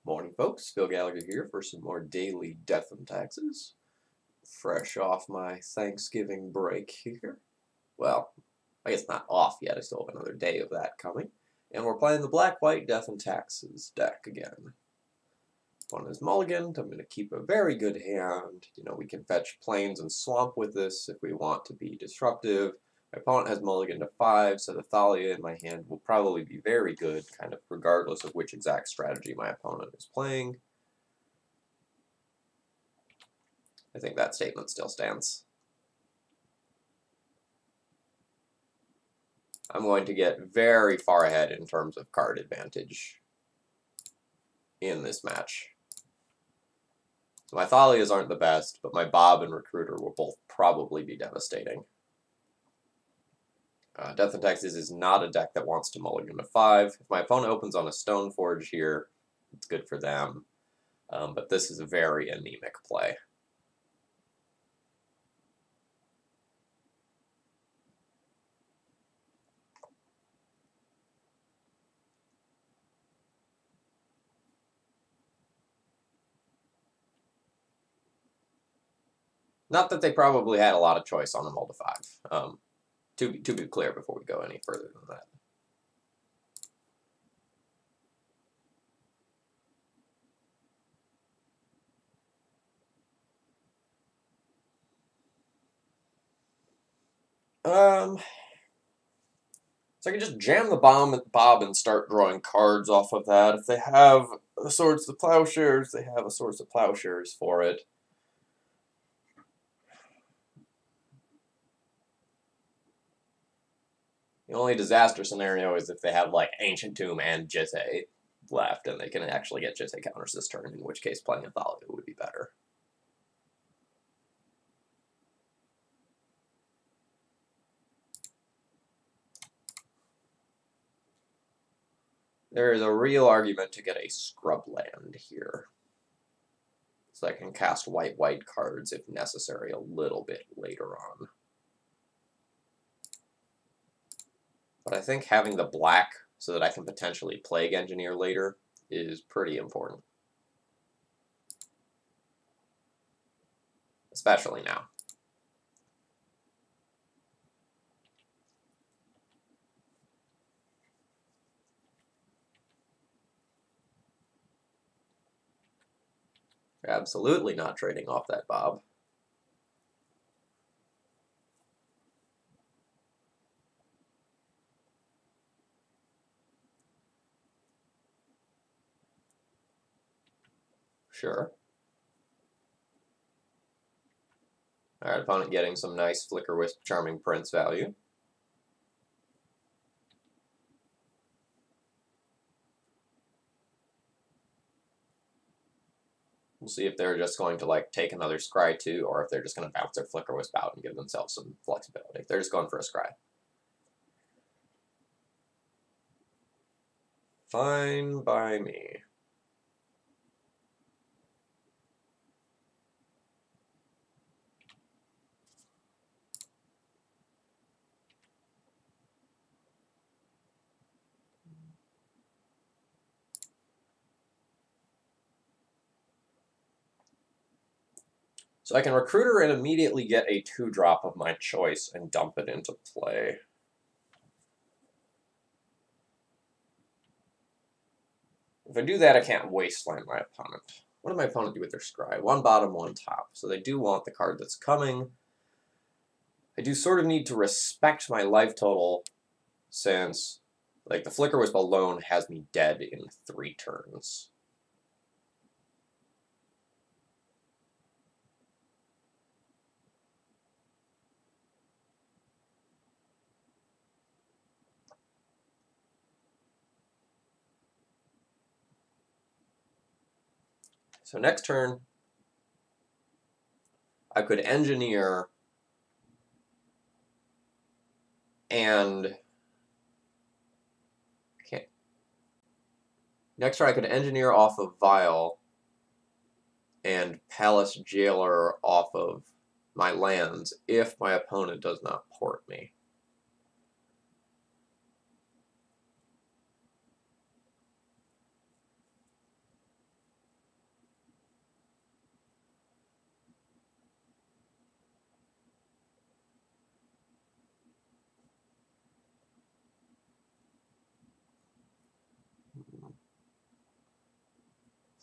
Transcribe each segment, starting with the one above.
Morning, folks. Phil Gallagher here for some more daily death and taxes. Fresh off my Thanksgiving break here. Well, I guess not off yet. I still have another day of that coming. And we're playing the black-white death and taxes deck again. One is mulliganed. I'm going to keep a very good hand. You know, we can fetch plains and swamp with this if we want to be disruptive. My opponent has mulligan to 5, so the Thalia in my hand will probably be very good, kind of regardless of which exact strategy my opponent is playing. I think that statement still stands. I'm going to get very far ahead in terms of card advantage in this match. So my Thalias aren't the best, but my Bob and Recruiter will both probably be devastating. Death and Taxes is not a deck that wants to mulligan to 5. If my opponent opens on a Stoneforge here, it's good for them. But this is a very anemic play. Not that they probably had a lot of choice on a mull to 5. To be clear before we go any further than that. So I can just jam the Bob and start drawing cards off of that. If they have the Swords of Plowshares, they have a Swords of Plowshares for it. The only disaster scenario is if they have, like, Ancient Tomb and Jitte left, and they can actually get Jitte counters this turn, in which case playing a Thalia would be better. There is a real argument to get a Scrubland here. So I can cast white-white cards, if necessary, a little bit later on. But I think having the black so that I can potentially Plague Engineer later is pretty important. Especially now. Absolutely not trading off that Bob. Sure. Alright, opponent getting some nice Flicker Wisp Charming Prince value. We'll see if they're just going to, like, take another Scry too, or if they're just going to bounce their Flicker Wisp out and give themselves some flexibility. They're just going for a Scry. Fine by me. So I can Recruiter and immediately get a 2-drop of my choice and dump it into play. If I do that, I can't Wasteland my opponent. What did my opponent do with their Scry? 1 bottom, 1 top. So they do want the card that's coming. I do sort of need to respect my life total since, like, the Flicker Wisp alone has me dead in 3 turns. So next turn, I could Engineer and... Okay. Next turn I could Engineer off of Vial and Palace Jailer off of my lands if my opponent does not port me.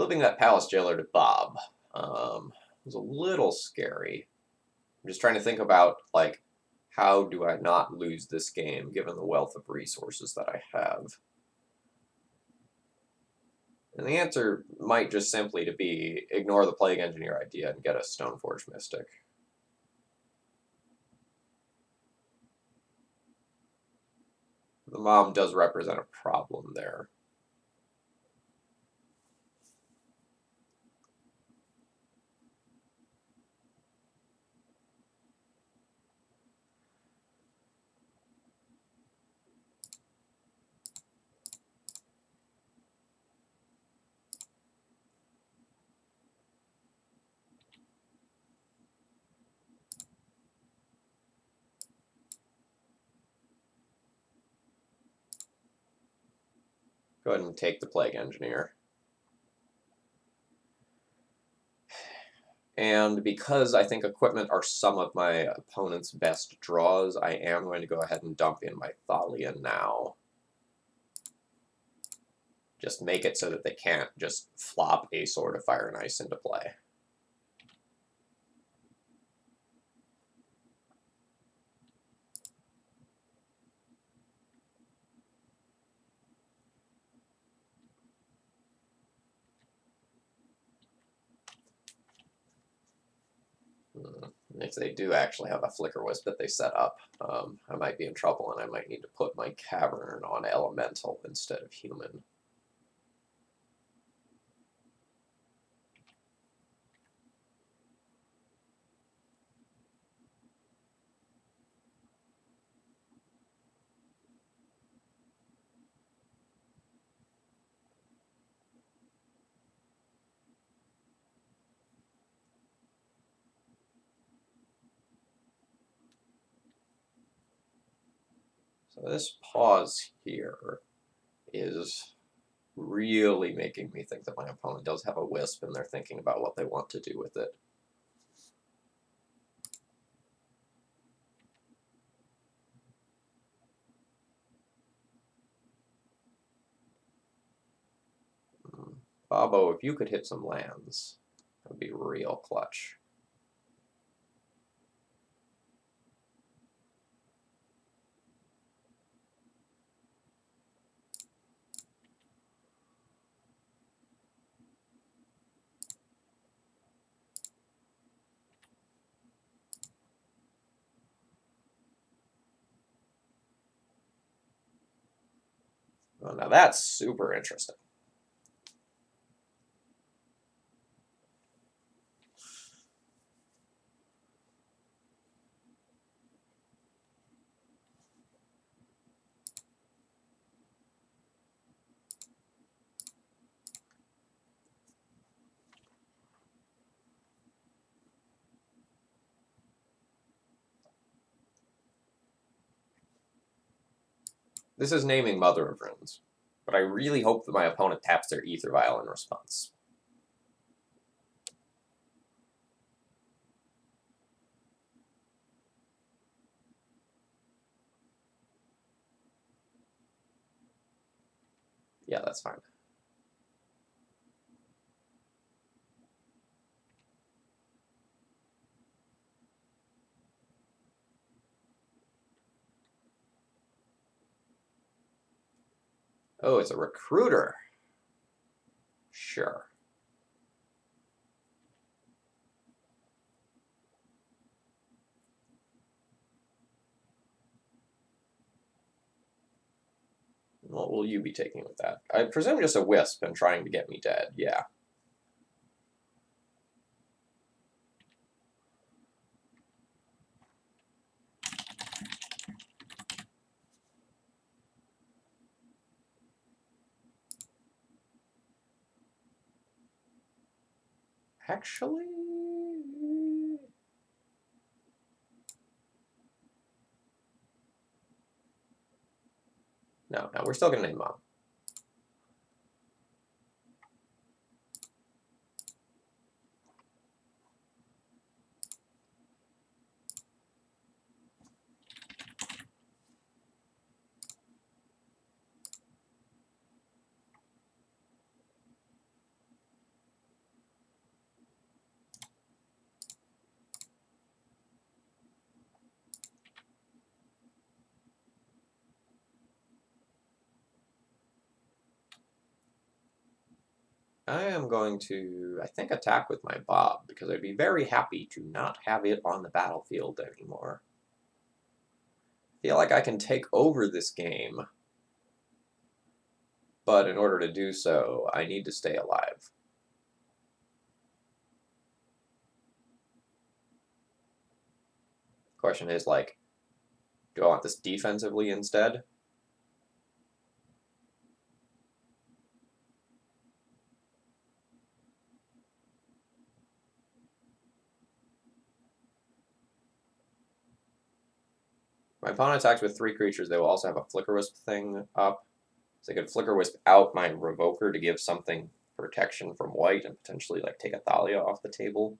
Flipping that palace jailer to Bob was a little scary. I'm just trying to think about, like, how do I not lose this game given the wealth of resources that I have? And the answer might just simply to be ignore the Plague Engineer idea and get a Stoneforge Mystic. The mom does represent a problem there. Go ahead and take the Plague Engineer. And because I think equipment are some of my opponent's best draws, I am going to go ahead and dump in my Thalian now. Just make it so that they can't just flop a Sword of Fire and Ice into play. If they do actually have a Flicker Wisp that they set up, I might be in trouble and I might need to put my Cavern on Elemental instead of Human. So this pause here is really making me think that my opponent does have a Wisp and they're thinking about what they want to do with it. Bobo, if you could hit some lands, that would be real clutch. Well, now that's super interesting. This is naming Mother of Runes, but I really hope that my opponent taps their Ether Vial in response. Yeah, that's fine. Oh, it's a Recruiter. Sure. What will you be taking with that? I presume just a Wisp and trying to get me dead, yeah. Actually... No, we're still going to name Mom. I am going to, I think, attack with my Bob, because I'd be very happy to not have it on the battlefield anymore. I feel like I can take over this game, but in order to do so, I need to stay alive. Question is, like, do I want this defensively instead? My opponent attacks with 3 creatures. They will also have a Flicker Wisp thing up. So I could Flicker Wisp out my Revoker to give something protection from white and potentially like take a Thalia off the table.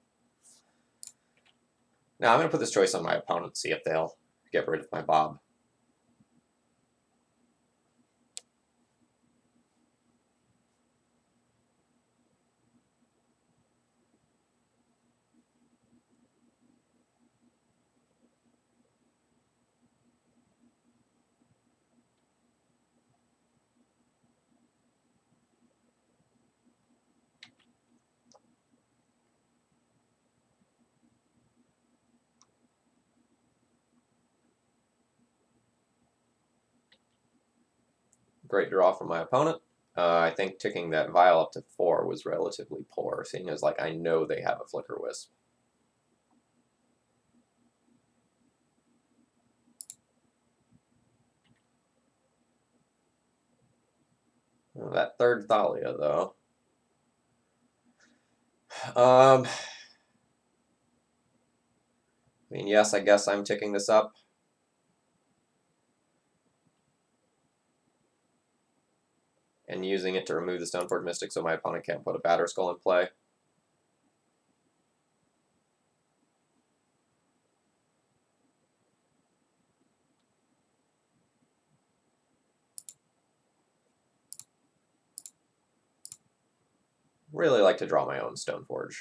Now I'm going to put this choice on my opponent, see if they'll get rid of my Bob. Great draw from my opponent. I think ticking that Vial up to 4 was relatively poor, seeing as like I know they have a Flicker Wisp. Well, that third Thalia, though. I mean, yes, I guess I'm ticking this up. And using it to remove the Stoneforge Mystic so my opponent can't put a Batterskull in play. Really like to draw my own Stoneforge.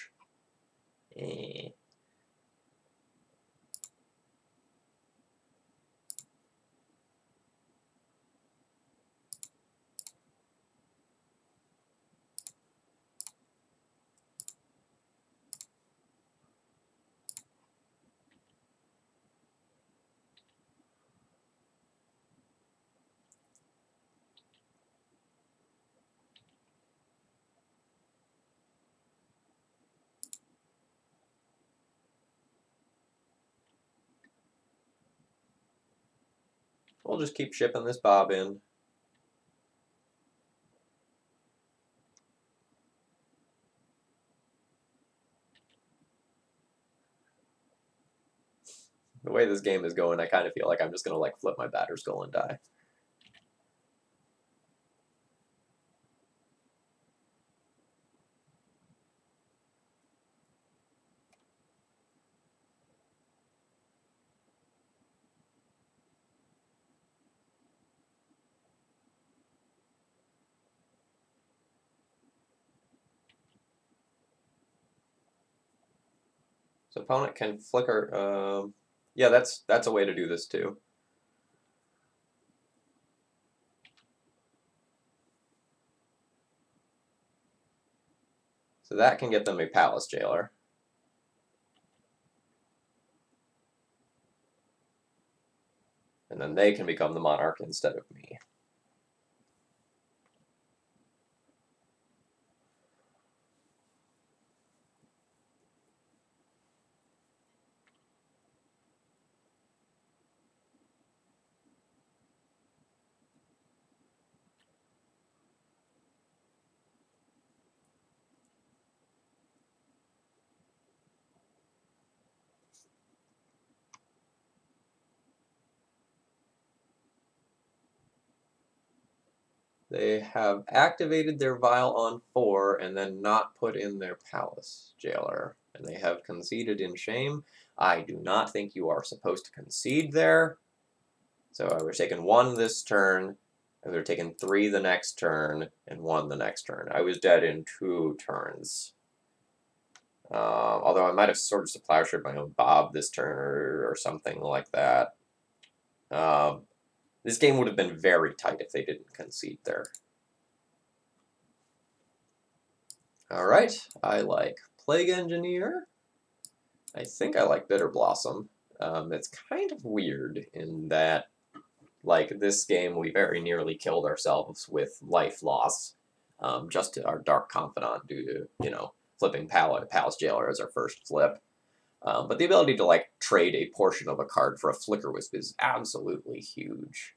We'll just keep shipping this Bob in. The way this game is going, I kind of feel like I'm just going to like flip my Batterskull and die. So opponent can flicker. Yeah, that's a way to do this too. So that can get them a Palace Jailer. And then they can become the Monarch instead of me. They have activated their Vial on 4 and then not put in their Palace Jailer. And they have conceded in shame. I do not think you are supposed to concede there. So I was taking 1 this turn, I would have taken 3 the next turn, and 1 the next turn. I was dead in 2 turns. Although I might have Swords to Plowshare my own Bob this turn or something like that. This game would have been very tight if they didn't concede there. Alright, I like Plague Engineer. I think I like Bitter Blossom. It's kind of weird in that, like, this game we very nearly killed ourselves with life loss, just to our Dark Confidant due to, you know, flipping Palace Jailer as our first flip. But the ability to, like, trade a portion of a card for a Flicker Wisp is absolutely huge.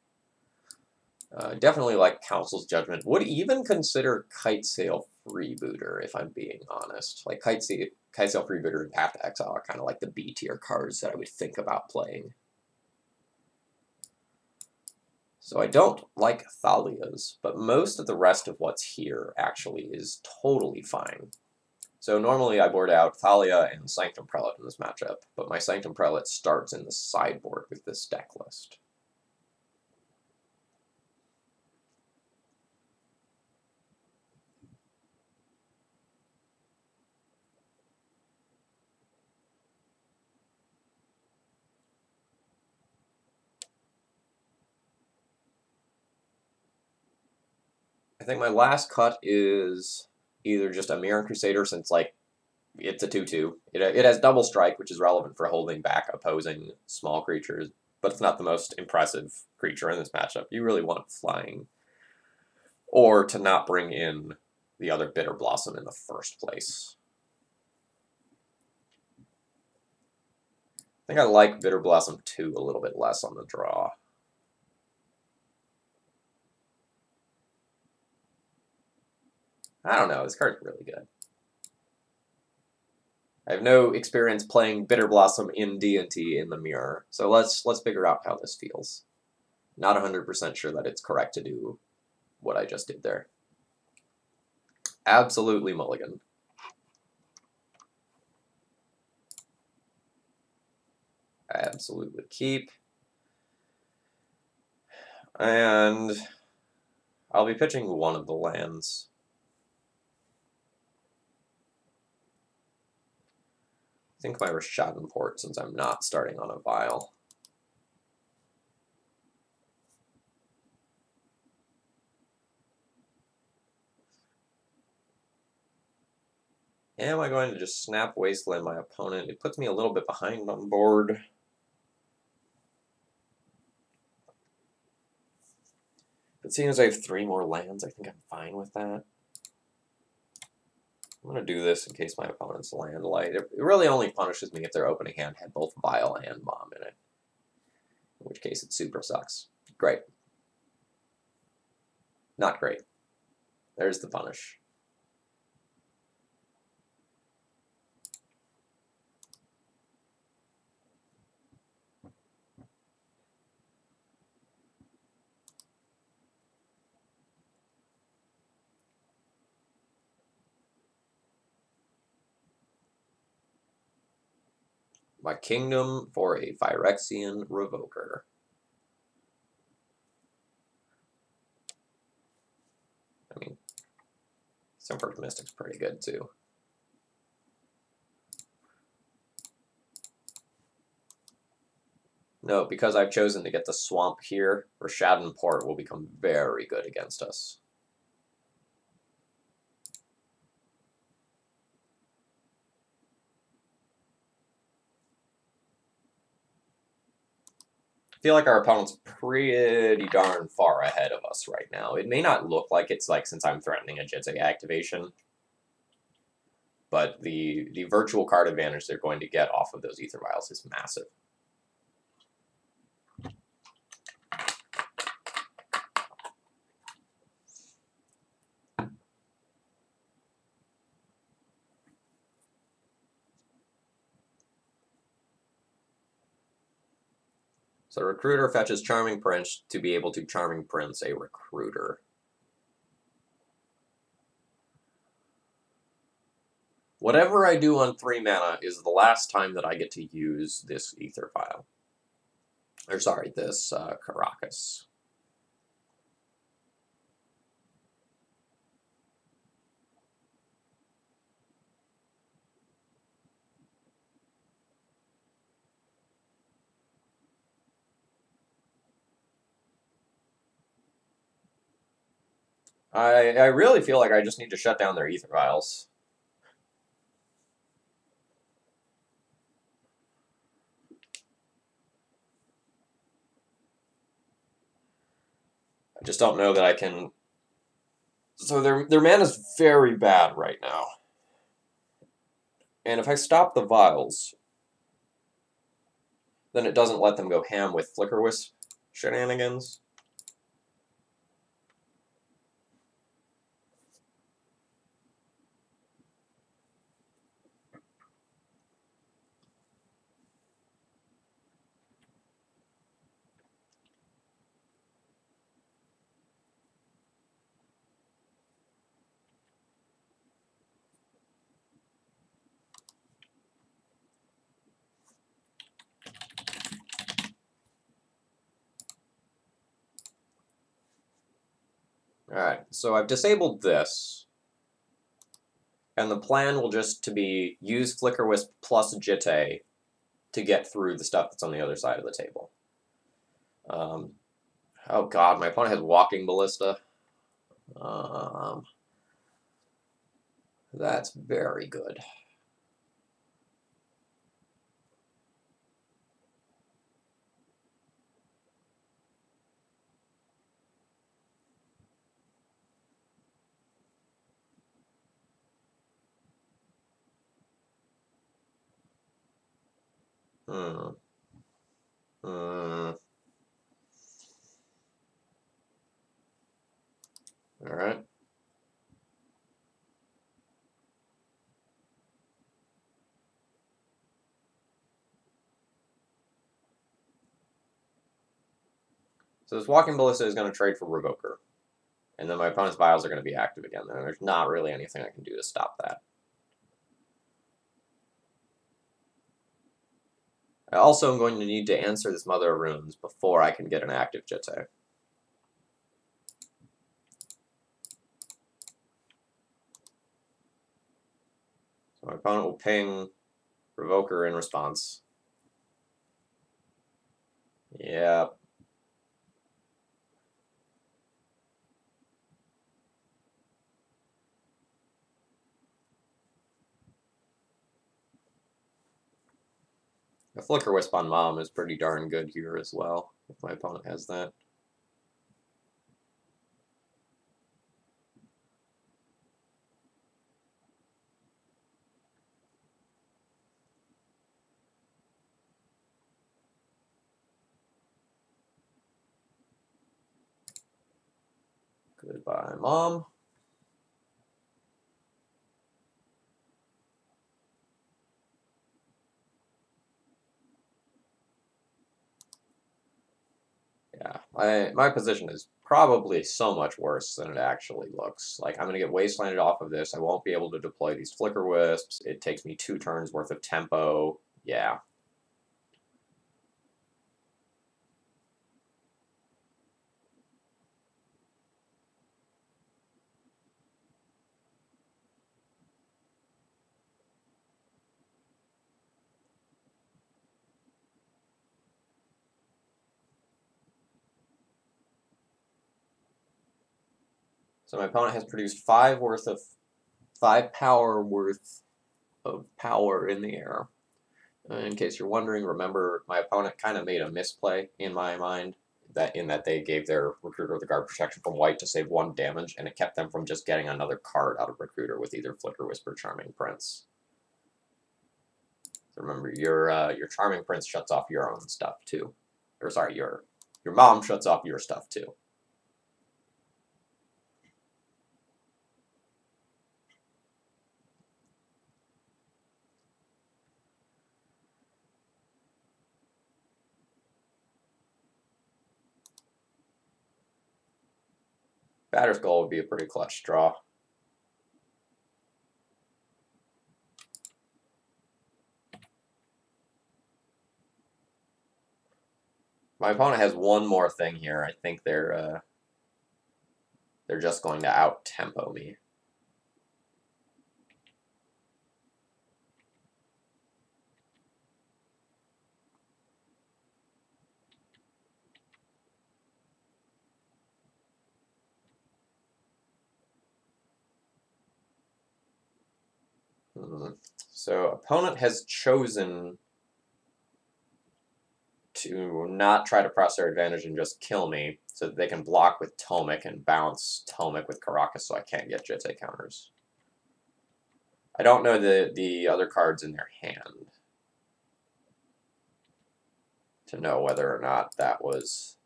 Definitely like Council's Judgment. Would even consider Kite Sail Freebooter, if I'm being honest. Like, Kite Sail Freebooter and Path to Exile are kind of like the B tier cards that I would think about playing. So I don't like Thalia's, but most of the rest of what's here actually is totally fine. So normally I board out Thalia and Sanctum Prelate in this matchup, but my Sanctum Prelate starts in the sideboard with this deck list. I think my last cut is either just a Mirror Crusader, since, like, it's a 2/2. It has double strike, which is relevant for holding back opposing small creatures, but it's not the most impressive creature in this matchup. You really want flying, or to not bring in the other Bitter Blossom in the first place. I think I like Bitter Blossom 2 a little bit less on the draw. I don't know, this card's really good. I have no experience playing Bitter Blossom in D&T in the mirror, so let's figure out how this feels. Not 100% sure that it's correct to do what I just did there. Absolutely mulligan. Absolutely keep. And I'll be pitching one of the lands. I think my Rishadan Port, since I'm not starting on a Vial. Am I going to just snap Wasteland my opponent? It puts me a little bit behind on board. But seeing as I have 3 more lands, I think I'm fine with that. I'm going to do this in case my opponent's land light. It really only punishes me if their opening hand had both Vial and Mom in it. In which case it super sucks. Great. Not great. There's the punish. My Kingdom for a Phyrexian Revoker. I mean, Simper's Mystic's pretty good too. No, because I've chosen to get the Swamp here, Rishadan Port will become very good against us. I feel like our opponent's pretty darn far ahead of us right now. It may not look like it's, like, since I'm threatening a Jitsi activation, but the virtual card advantage they're going to get off of those Ether Vials is massive. So Recruiter fetches Charming Prince to be able to Charming Prince a Recruiter. Whatever I do on 3 mana is the last time that I get to use this Ether Vial. Or sorry, this Caracas. I really feel like I just need to shut down their Ether Vials. I just don't know that I can... So their mana's very bad right now. And if I stop the vials, then it doesn't let them go ham with Flicker Wisp shenanigans. Alright, so I've disabled this. And the plan will just to be use Flicker Wisp plus Jitte to get through the stuff that's on the other side of the table. Oh god, my opponent has Walking Ballista. That's very good. Hmm. Hmm. Alright. So this Walking Ballista is going to trade for Revoker. And then my opponent's vials are going to be active again. And there's not really anything I can do to stop that. I also am going to need to answer this Mother of Runes before I can get an active Jitte. So my opponent will ping Revoker in response. Yep. A Flicker Wisp on Mom is pretty darn good here as well, if my opponent has that. Goodbye, Mom. Yeah, my position is probably so much worse than it actually looks. Like, I'm going to get Wastelanded off of this. I won't be able to deploy these Flicker Wisps. It takes me 2 turns worth of tempo. Yeah. So my opponent has produced 5 power worth of power in the air. In case you're wondering, remember my opponent kind of made a misplay in my mind, that they gave their Recruiter the guard protection from white to save 1 damage, and it kept them from just getting another card out of Recruiter with either Flicker Wisp or Charming Prince. So remember, your Charming Prince shuts off your own stuff too, or sorry, your mom shuts off your stuff too. Batterskull would be a pretty clutch draw. My opponent has 1 more thing here. I think they're just going to out-tempo me. So opponent has chosen to not try to press their advantage and just kill me, so that they can block with Tomic and bounce Tomic with Caracas so I can't get Jitte counters. I don't know the other cards in their hand to know whether or not that was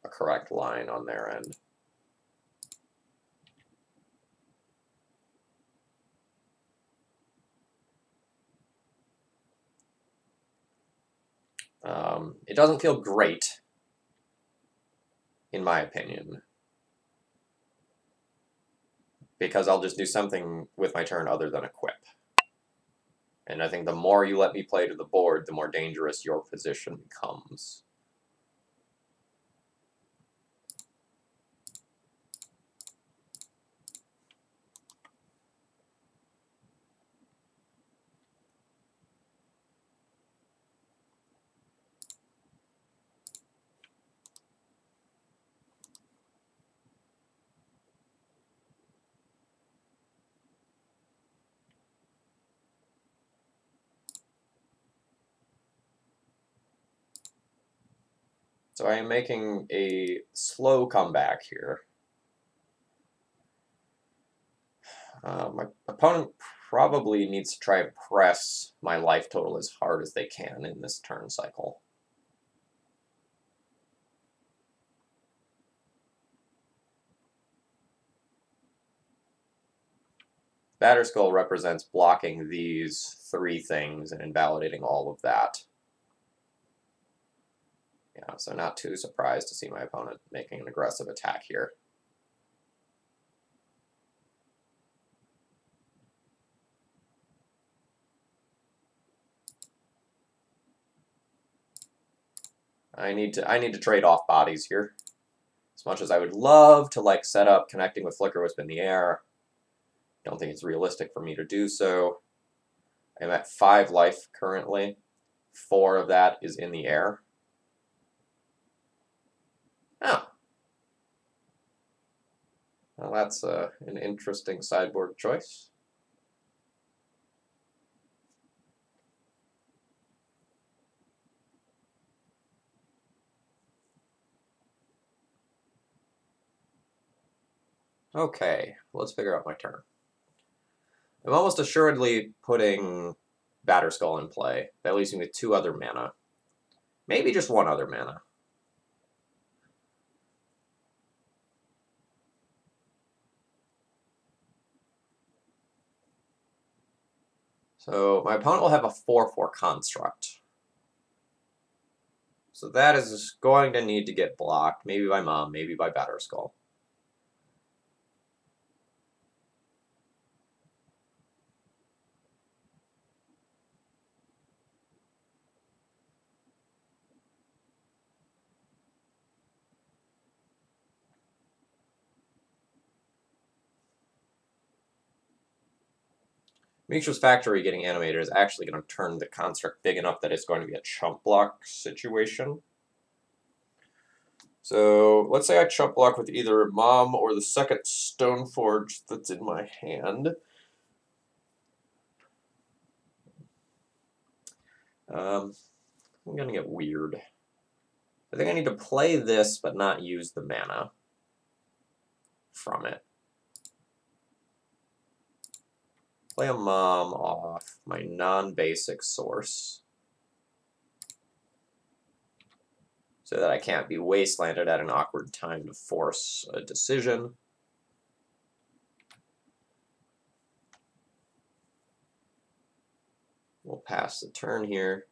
a correct line on their end. It doesn't feel great, in my opinion, because I'll just do something with my turn other than equip. And I think the more you let me play to the board, the more dangerous your position becomes. So I am making a slow comeback here. My opponent probably needs to try and press my life total as hard as they can in this turn cycle. Batterskull represents blocking these three things and invalidating all of that. Yeah, so not too surprised to see my opponent making an aggressive attack here. I need to trade off bodies here. As much as I would love to like set up connecting with Flicker Wisp in the air, don't think it's realistic for me to do so. I'm at 5 life currently. 4 of that is in the air. Oh. Well, that's an interesting sideboard choice. Okay, let's figure out my turn. I'm almost assuredly putting Batterskull in play. That leaves me with 2 other mana. Maybe just 1 other mana. So my opponent will have a 4/4 construct. So that is going to need to get blocked, maybe by Mom, maybe by Batterskull. Mixture's Factory getting animated is actually going to turn the construct big enough that it's going to be a chump block situation. So let's say I chump block with either Mom or the second Stoneforge that's in my hand. I'm going to get weird. I think I need to play this but not use the mana from it. Play a Mom off my non-basic source so that I can't be wastelanded at an awkward time to force a decision. We'll pass the turn here.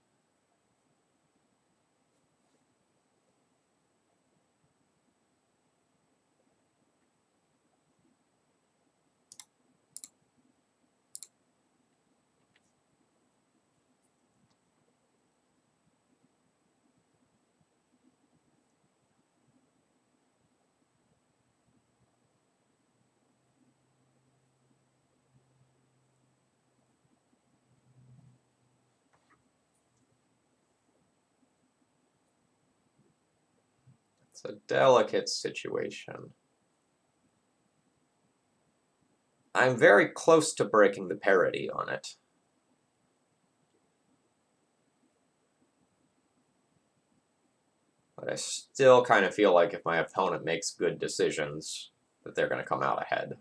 It's a delicate situation. I'm very close to breaking the parity on it. But I still kind of feel like if my opponent makes good decisions, that they're going to come out ahead.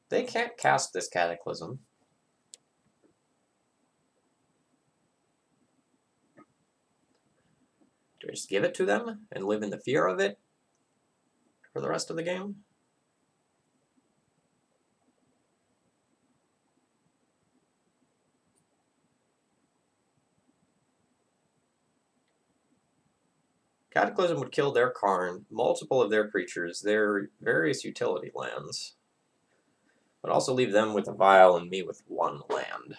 They can't cast this Cataclysm. Do I just give it to them and live in the fear of it for the rest of the game? Cataclysm would kill their Karn, multiple of their creatures, their various utility lands, but also leave them with a Vial and me with one land.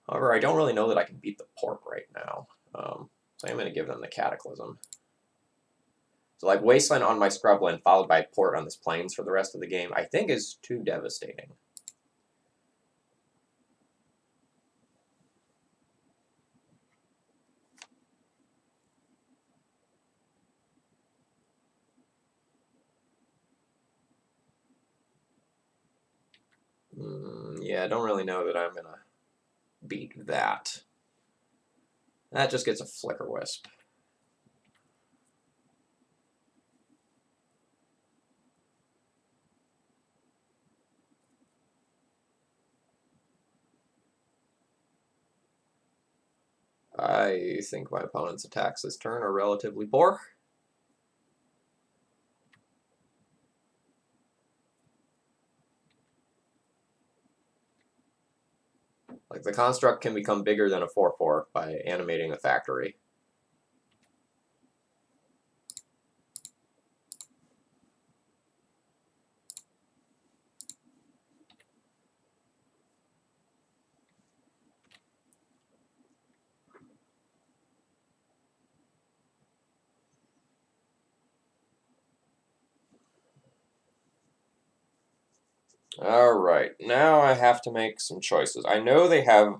However, I don't really know that I can beat the Port right now, so I'm going to give them the Cataclysm. So like Wasteland on my Scrubland followed by Port on this Plains for the rest of the game, I think is too devastating. Yeah, I don't really know that I'm going to beat that. That just gets a Flicker Wisp. I think my opponent's attacks this turn are relatively poor. Like, the construct can become bigger than a 4/4 by animating a factory. Alright, now I have to make some choices. I know they have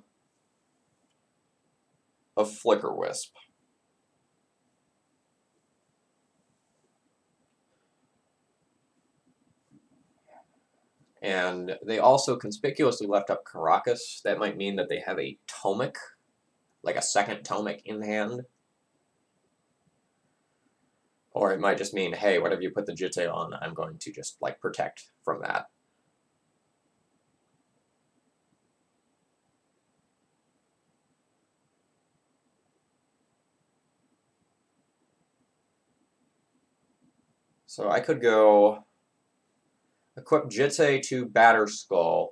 a Flicker Wisp. And they also conspicuously left up Caracas. That might mean that they have a Tomic, like a second Tomic in hand. Or it might just mean, hey, whatever you put the Jitte on, I'm going to just, like, protect from that. So I could go equip Jitte to Batterskull,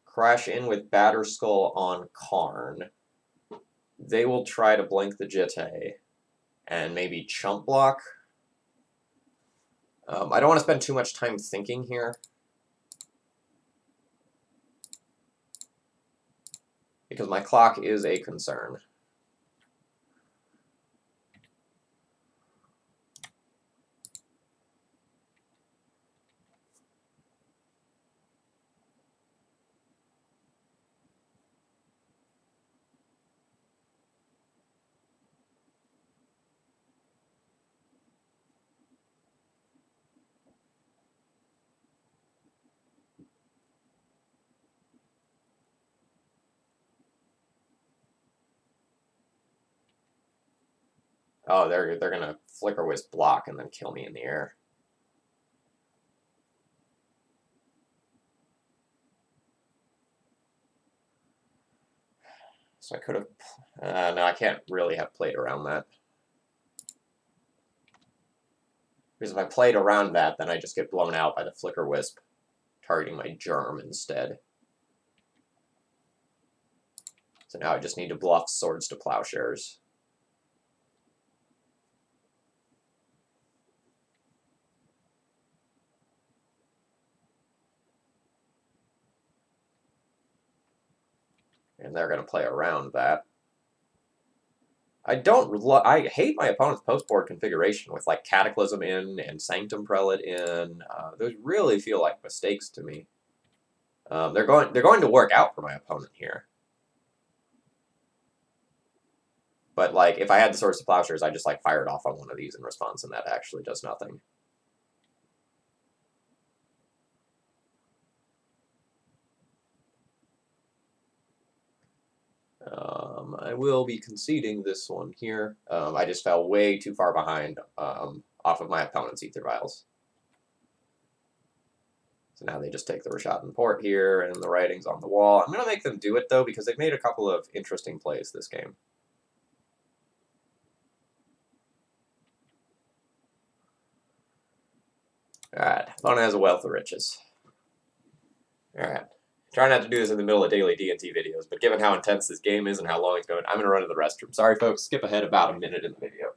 crash in with Batterskull on Karn. They will try to blink the Jitte and maybe chump block. I don't want to spend too much time thinking here, because my clock is a concern. Oh, they're gonna Flicker Wisp block and then kill me in the air. So I could have... no, I can't really have played around that. Because if I played around that, then I just get blown out by the Flicker Wisp, targeting my Germ instead. So now I just need to bluff Swords to Plowshares. And they're going to play around that. I hate my opponent's post-board configuration with, like, Cataclysm in and Sanctum Prelate in. Those really feel like mistakes to me. They're going to work out for my opponent here. But like, if I had the Swords to Plowshares, I just like fired off on one of these in response, and that actually does nothing. I will be conceding this one here. I just fell way too far behind off of my opponent's Ether Vials. So now they just take the Rashadan Port here, and the writing's on the wall. I'm going to make them do it, though, because they've made a couple of interesting plays this game. Alright, opponent has a wealth of riches. Alright. Try not to do this in the middle of daily D&T videos, but given how intense this game is and how long it's going, I'm going to run to the restroom. Sorry, folks. Skip ahead about a minute in the video.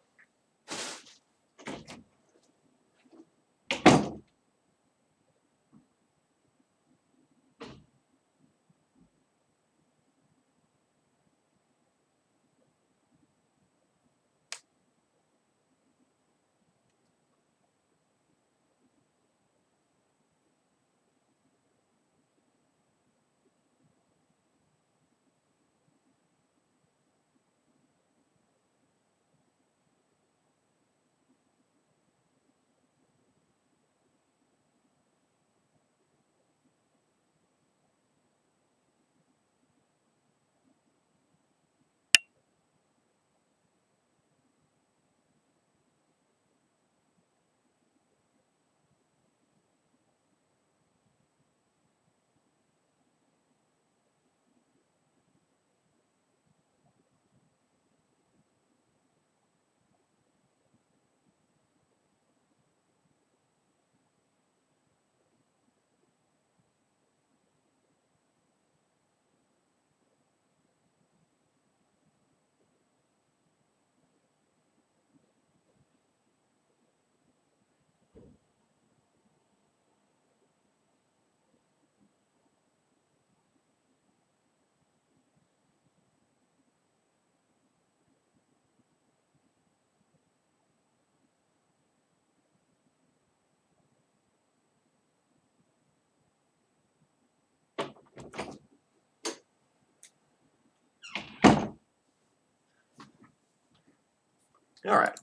Alright.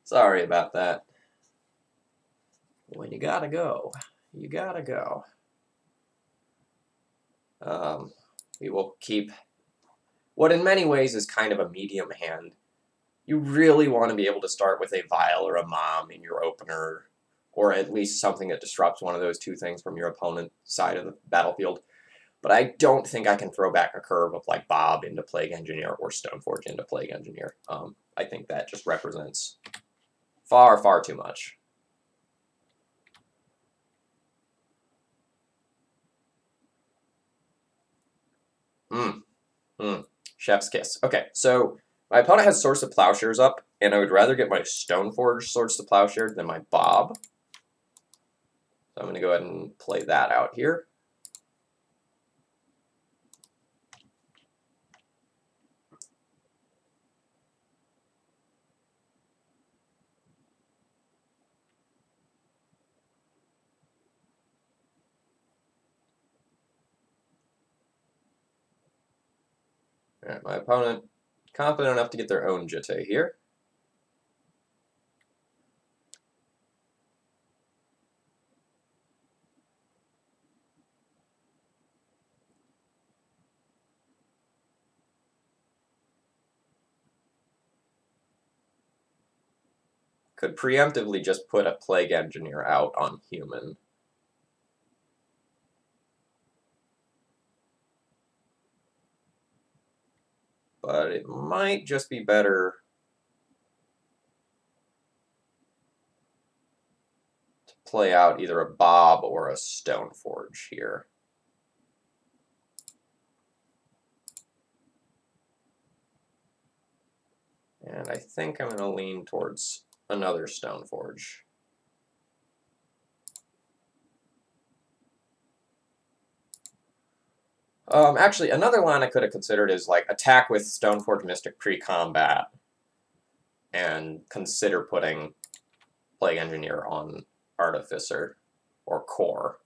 Sorry about that. When you gotta go, you gotta go. We will keep what in many ways is kind of a medium hand. You really want to be able to start with a Vial or a Mom in your opener, or at least something that disrupts one of those two things from your opponent's side of the battlefield. But I don't think I can throw back a curve of like Bob into Plague Engineer or Stoneforge into Plague Engineer. I think that just represents far, far too much. Chef's kiss. Okay, so my opponent has Swords to Plowshares up, and I would rather get my Stoneforge Swords to Plowshare than my Bob. So I'm going to go ahead and play that out here. Alright, my opponent confident enough to get their own Jitte here. Could preemptively just put a Plague Engineer out on human. But it might just be better to play out either a Bob or a Stoneforge here. And I think I'm going to lean towards another Stoneforge. Actually, another line I could have considered is like attack with Stoneforge Mystic pre-combat and consider putting Plague Engineer on Artificer or Core.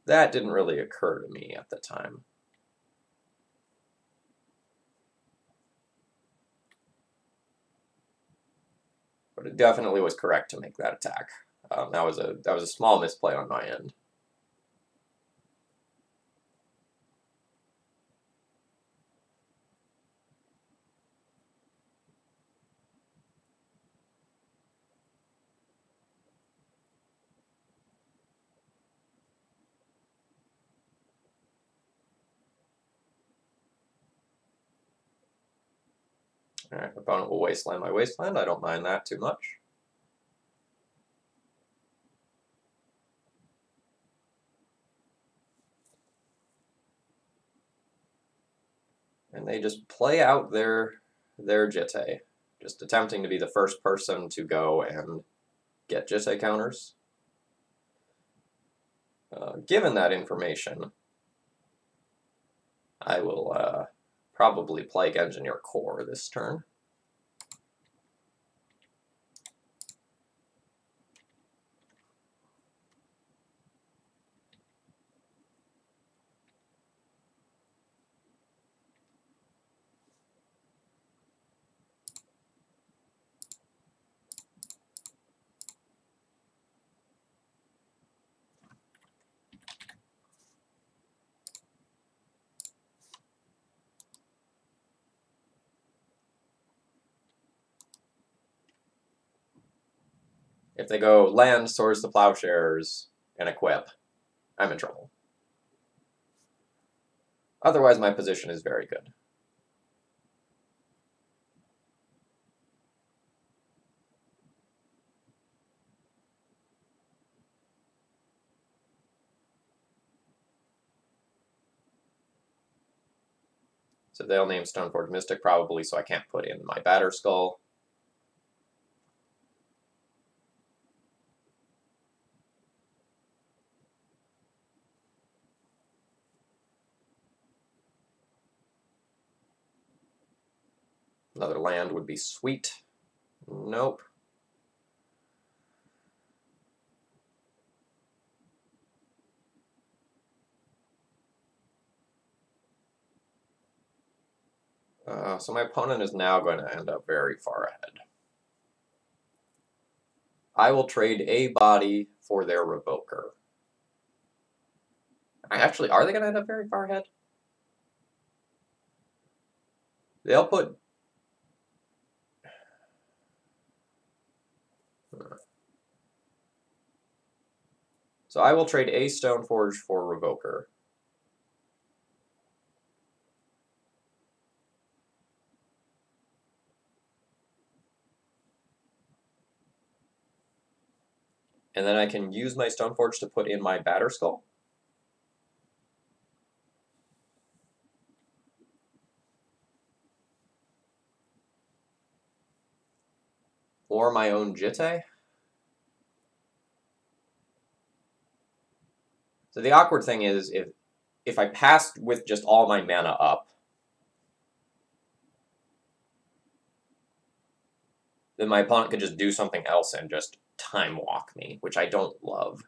That didn't really occur to me at the time. But it definitely was correct to make that attack. That was a small misplay on my end. Alright, opponent will wasteland my wasteland. I don't mind that too much. And they just play out their Jitte, just attempting to be the first person to go and get Jitte counters. Given that information, I will probably Plague Engineer Core this turn. If they go land, Swords to Plowshares, and equip, I'm in trouble. Otherwise, my position is very good. So they'll name Stoneforge Mystic probably, so I can't put in my Batter Skull. Another land would be sweet. Nope. So my opponent is now going to end up very far ahead. I will trade a body for their Revoker. Actually, are they going to end up very far ahead? They'll put... So I will trade a Stoneforge for Revoker. And then I can use my Stoneforge to put in my Batter Skull. Or my own Jitte. So the awkward thing is, if I passed with just all my mana up, then my opponent could just do something else and just time walk me, which I don't love.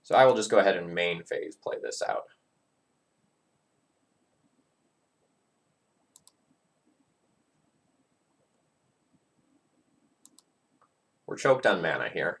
So I will just go ahead and main phase play this out. We're choked on mana here.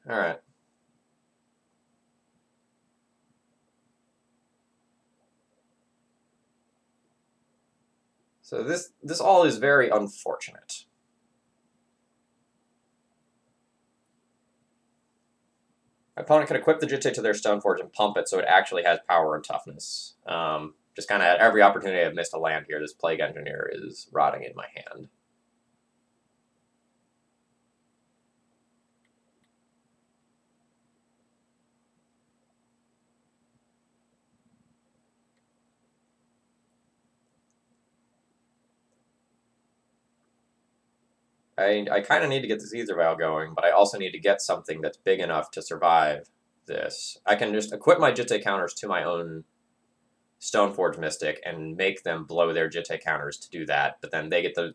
Alright. So this all is very unfortunate. My opponent can equip the Jitte to their Stoneforge and pump it so it actually has power and toughness. Just kind of at every opportunity I've missed a land here, this Plague Engineer is rotting in my hand. I kind of need to get the Caesar Vow going, but I also need to get something that's big enough to survive this. I can just equip my Jitte counters to my own Stoneforge Mystic and make them blow their Jitte counters to do that, but then they get the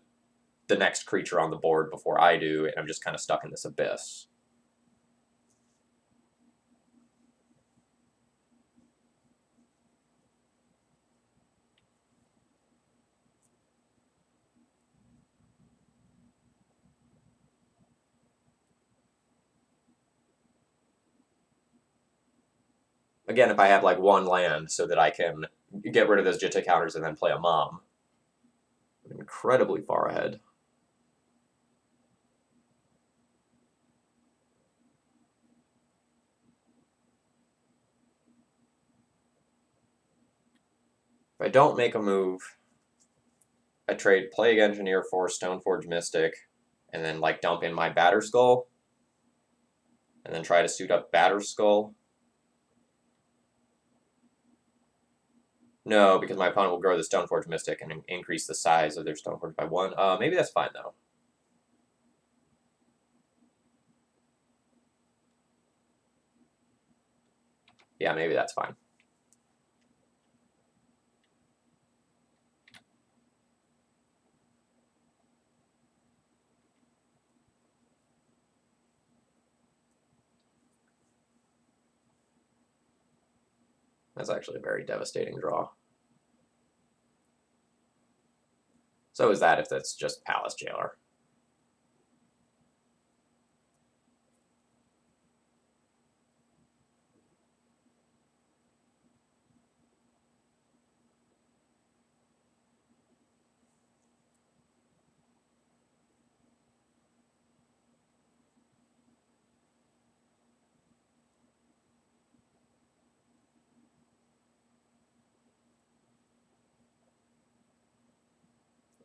next creature on the board before I do, and I'm just kind of stuck in this abyss. Again, if I have like one land so that I can get rid of those Jitte counters and then play a Mom. I'm incredibly far ahead. If I don't make a move, I trade Plague Engineer for Stoneforge Mystic, and then like dump in my Batterskull, and then try to suit up Batterskull. No, because my opponent will grow the Stoneforge Mystic and increase the size of their Stoneforge by 1. Maybe that's fine, though. Yeah, maybe that's fine. That's actually a very devastating draw. So is that if that's just Palace Jailer.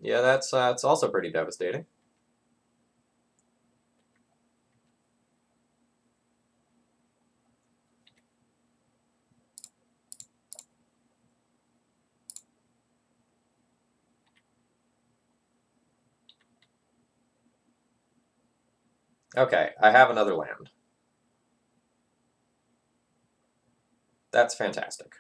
Yeah, that's also pretty devastating. Okay, I have another land. That's fantastic.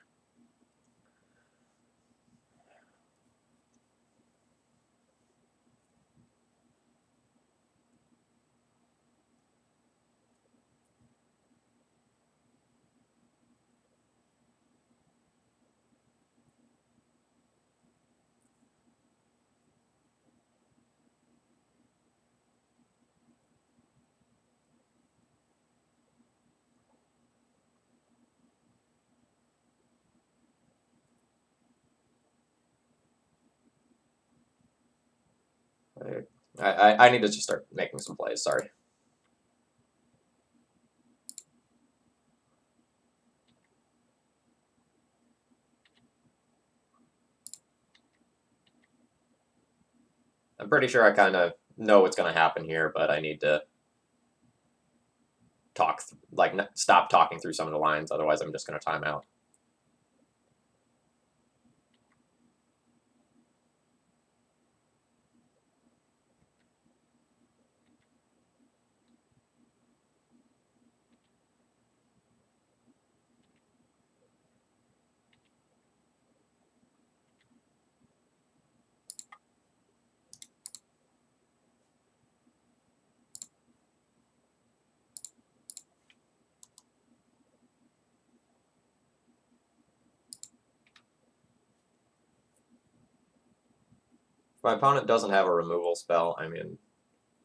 I need to just start making some plays, sorry. I'm pretty sure I kind of know what's going to happen here, but I need to talk, stop talking through some of the lines, otherwise I'm just going to time out. If my opponent doesn't have a removal spell, I'm in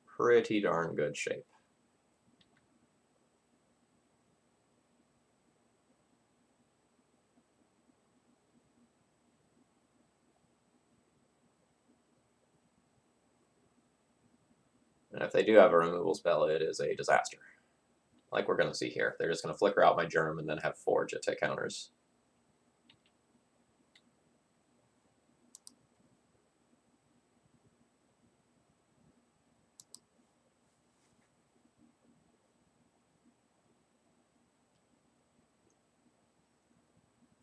pretty darn good shape. And if they do have a removal spell, it is a disaster. Like we're going to see here. They're just going to flicker out my Germ and then have 4 Jitte counters.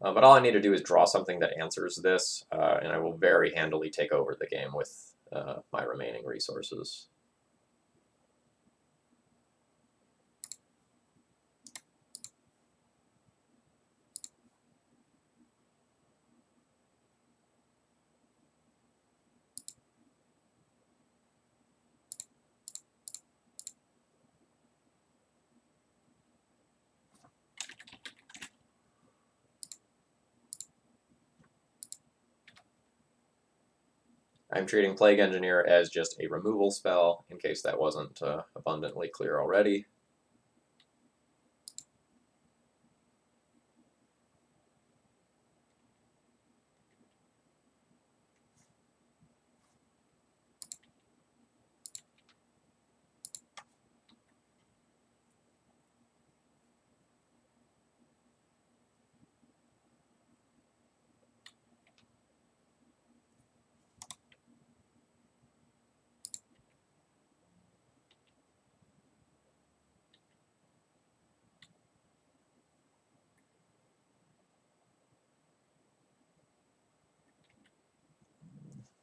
But all I need to do is draw something that answers this, and I will very handily take over the game with my remaining resources. I'm treating Plague Engineer as just a removal spell, in case that wasn't abundantly clear already.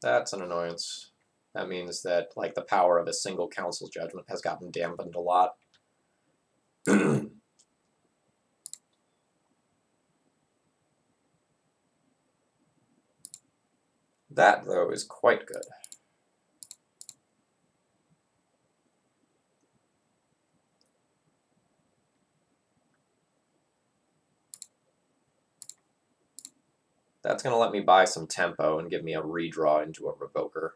That's an annoyance. That means that like the power of a single council's judgment has gotten dampened a lot. That, though, is quite good. That's going to let me buy some tempo and give me a redraw into a Revoker.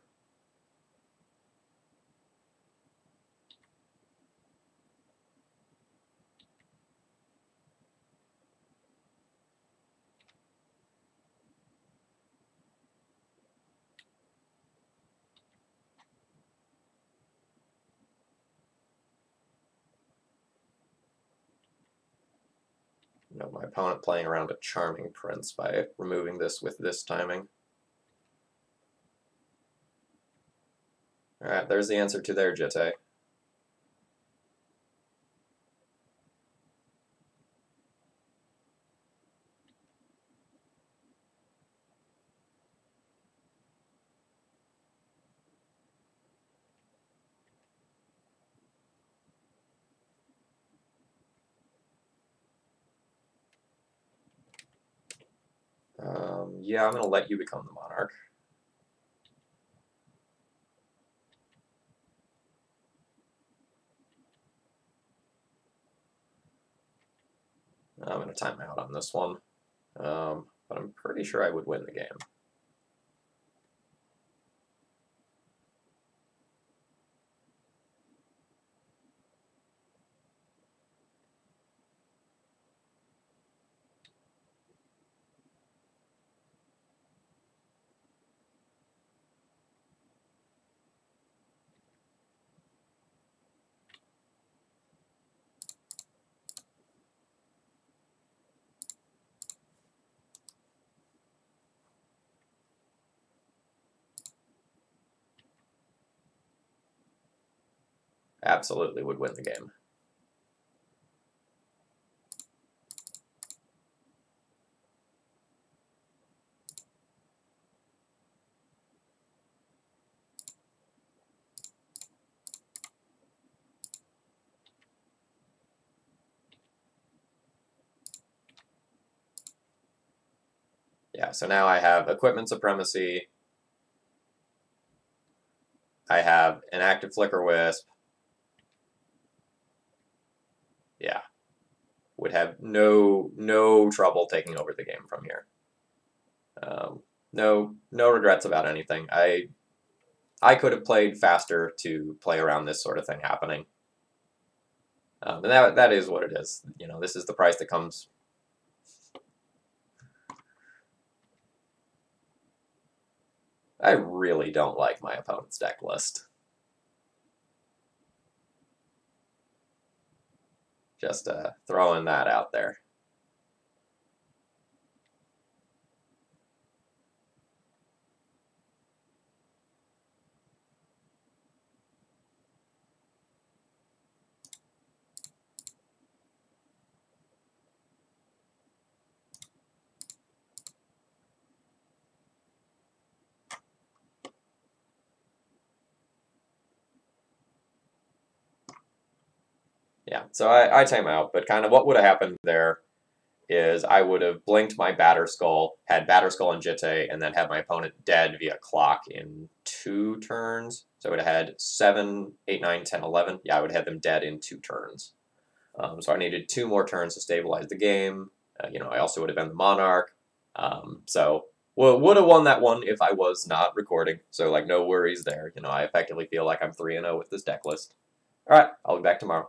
You know, my opponent playing around a Charming Prince by removing this with this timing. Alright, there's the answer to their Jitte. Yeah, I'm going to let you become the Monarch. I'm going to time out on this one, but I'm pretty sure I would win the game. Absolutely would win the game. Yeah, so now I have Equipment Supremacy, I have an active Flicker Wisp. Yeah, would have no trouble taking over the game from here. No regrets about anything. I could have played faster to play around this sort of thing happening. And that is what it is. You know, this is the price that comes. I really don't like my opponent's deck list. Just throwing that out there. Yeah, so I time out, but kind of what would have happened there is I would have blinked my Batter Skull, had Batter Skull and Jitte, and then had my opponent dead via clock in 2 turns. So I would have had 7, 8, 9, 10, 11. Yeah, I would have had them dead in 2 turns. So I needed 2 more turns to stabilize the game. You know, I also would have been the Monarch. So Well, would have won that one if I was not recording, so like no worries there. I effectively feel like I'm 3-0 with this deck list. All right, I'll be back tomorrow.